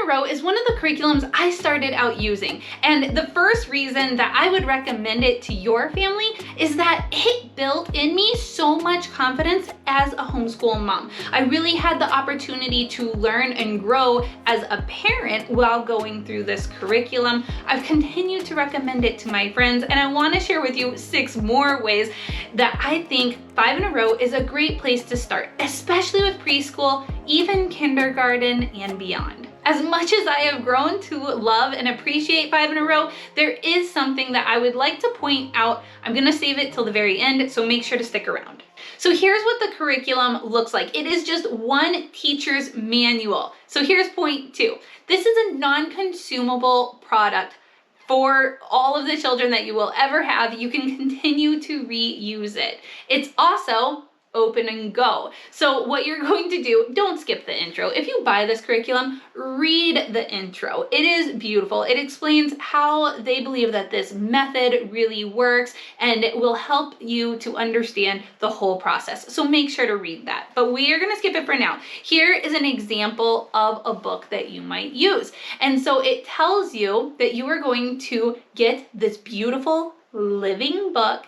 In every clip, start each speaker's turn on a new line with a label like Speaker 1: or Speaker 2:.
Speaker 1: in a Row is one of the curriculums I started out using. And the first reason that I would recommend it to your family is that it built in me so much confidence as a homeschool mom. I really had the opportunity to learn and grow as a parent while going through this curriculum. I've continued to recommend it to my friends, and I want to share with you 6 more ways that I think 5 in a Row is a great place to start, especially with preschool, even kindergarten and beyond. As much as I have grown to love and appreciate 5 in a Row, there is something that I would like to point out. I'm going to save it till the very end, so make sure to stick around. So here's what the curriculum looks like. It is just one teacher's manual. So here's point 2. This is a non-consumable product for all of the children that you will ever have. You can continue to reuse it. It's also open and go. So what you're going to do, don't skip the intro. If you buy this curriculum, read the intro. It is beautiful. It explains how they believe that this method really works, and it will help you to understand the whole process. So make sure to read that. But we are going to skip it for now. Here is an example of a book that you might use. And so it tells you that you are going to get this beautiful living book,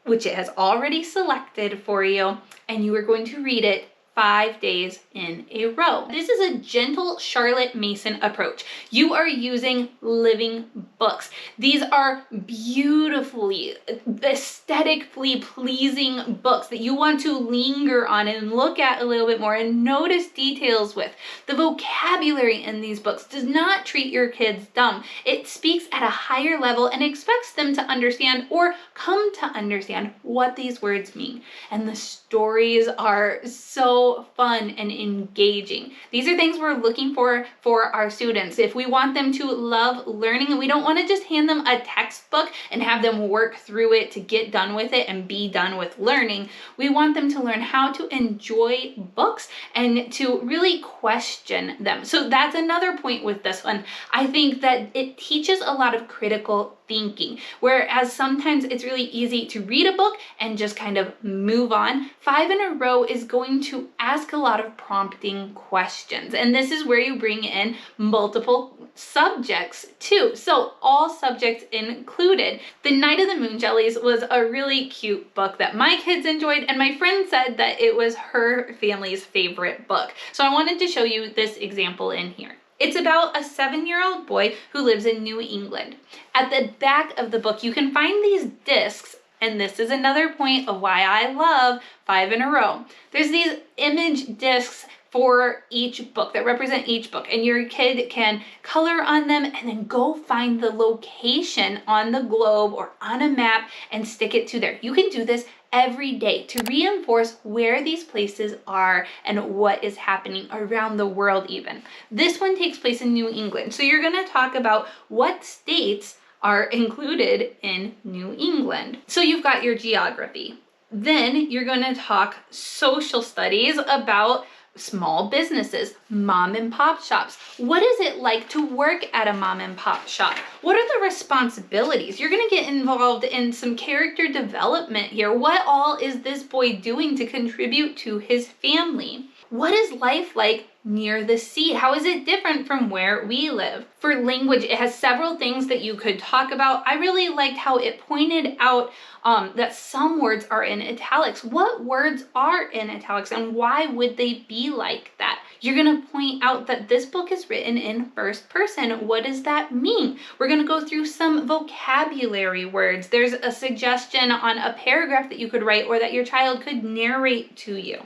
Speaker 1: which it has already selected for you, and you are going to read it 5 days in a row. This is a gentle Charlotte Mason approach. You are using living books. These are beautifully, aesthetically pleasing books that you want to linger on and look at a little bit more and notice details with. The vocabulary in these books does not treat your kids dumb. It speaks at a higher level and expects them to understand or come to understand what these words mean. And the stories are so fun and engaging. These are things we're looking for our students. If we want them to love learning, we don't want to just hand them a textbook and have them work through it to get done with it and be done with learning. We want them to learn how to enjoy books and to really question them. So that's another point with this one. I think that it teaches a lot of critical thinking, whereas sometimes it's really easy to read a book and just kind of move on. 5 in a Row is going to ask a lot of prompting questions, and this is where you bring in multiple subjects too. So all subjects included. The Night of the Moon Jellies was a really cute book that my kids enjoyed, and my friend said that it was her family's favorite book. So I wanted to show you this example in here. It's about a 7-year-old boy who lives in New England. At the back of the book, you can find these discs, and this is another point of why I love 5 in a Row. There's these image discs for each book that represent each book, and your kid can color on them and then go find the location on the globe or on a map and stick it to there. You can do this every day to reinforce where these places are and what is happening around the world even. This one takes place in New England. So you're going to talk about what states are included in New England. So you've got your geography. Then you're going to talk social studies about small businesses, mom and pop shops. What is it like to work at a mom and pop shop? What are the responsibilities? You're going to get involved in some character development here. What all is this boy doing to contribute to his family? What is life like near the sea? How is it different from where we live? For language, it has several things that you could talk about. I really liked how it pointed out that some words are in italics. What words are in italics and why would they be like that? You're going to point out that this book is written in first person. What does that mean? We're going to go through some vocabulary words. There's a suggestion on a paragraph that you could write or that your child could narrate to you.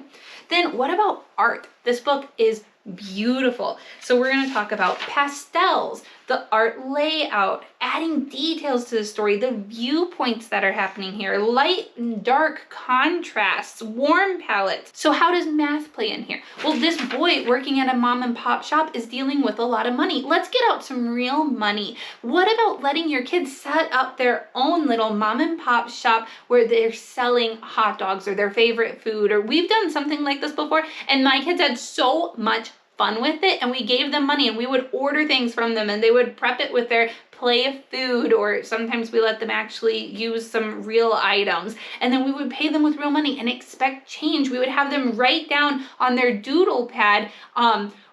Speaker 1: Then what about art? This book is beautiful. So we're going to talk about pastels, the art layout, adding details to the story, the viewpoints that are happening here, light and dark contrasts, warm palettes. So how does math play in here? Well, this boy working at a mom and pop shop is dealing with a lot of money. Let's get out some real money. What about letting your kids set up their own little mom and pop shop where they're selling hot dogs or their favorite food? Or we've done something like this before, and my kids had so much fun with it, and we gave them money and we would order things from them and they would prep it with their play food, or sometimes we let them actually use some real items, and then we would pay them with real money and expect change. We would have them write down on their doodle pad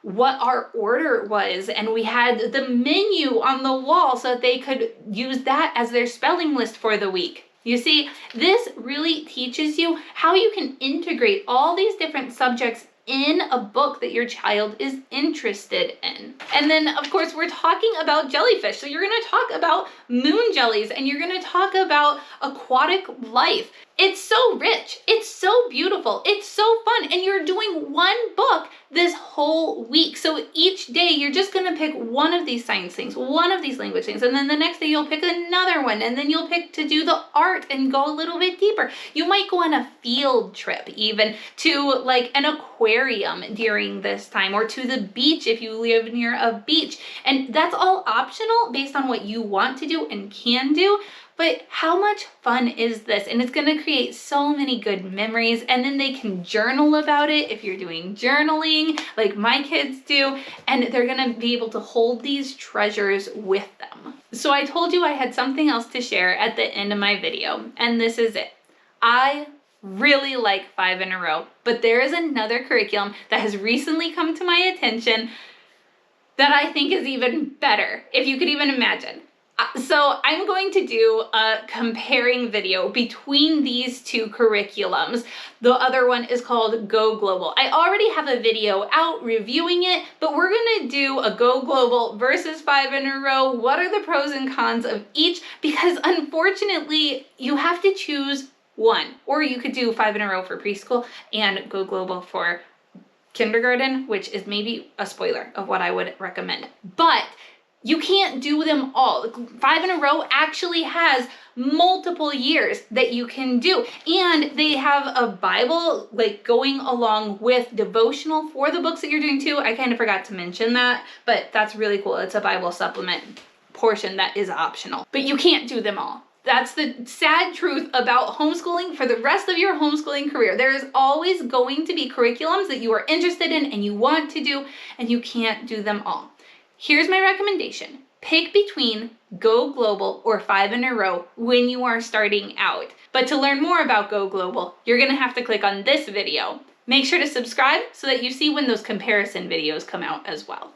Speaker 1: what our order was, and we had the menu on the wall so that they could use that as their spelling list for the week. You see, this really teaches you how you can integrate all these different subjects in a book that your child is interested in. And then, of course, we're talking about jellyfish. So you're going to talk about moon jellies, and you're going to talk about aquatic life. It's so rich. It's so beautiful. It's so fun. And you're doing one book this whole week. So each day you're just going to pick one of these science things, one of these language things. And then the next day you'll pick another one. And then you'll pick to do the art and go a little bit deeper. You might go on a field trip even to like an aquarium during this time, or to the beach if you live near a beach. And that's all optional based on what you want to do and can do. But how much fun is this? And it's going to create so many good memories. And then they can journal about it if you're doing journaling like my kids do. And they're going to be able to hold these treasures with them. So I told you I had something else to share at the end of my video. And this is it. I really like 5 in a row. But there is another curriculum that has recently come to my attention that I think is even better, if you could even imagine. So I'm going to do a comparing video between these two curriculums. The other one is called Go Global. I already have a video out reviewing it, but we're going to do a Go Global versus 5 in a row. What are the pros and cons of each? Because unfortunately, you have to choose one. Or you could do 5 in a row for preschool and Go Global for kindergarten, which is maybe a spoiler of what I would recommend. But you can't do them all. 5 in a row actually has multiple years that you can do. And they have a Bible like going along with devotional for the books that you're doing too. I kind of forgot to mention that, but that's really cool. It's a Bible supplement portion that is optional, but you can't do them all. That's the sad truth about homeschooling for the rest of your homeschooling career. There is always going to be curriculums that you are interested in and you want to do, and you can't do them all. Here's my recommendation. Pick between Go Global or 5 in a row when you are starting out. But to learn more about Go Global, you're going to have to click on this video. Make sure to subscribe so that you see when those comparison videos come out as well.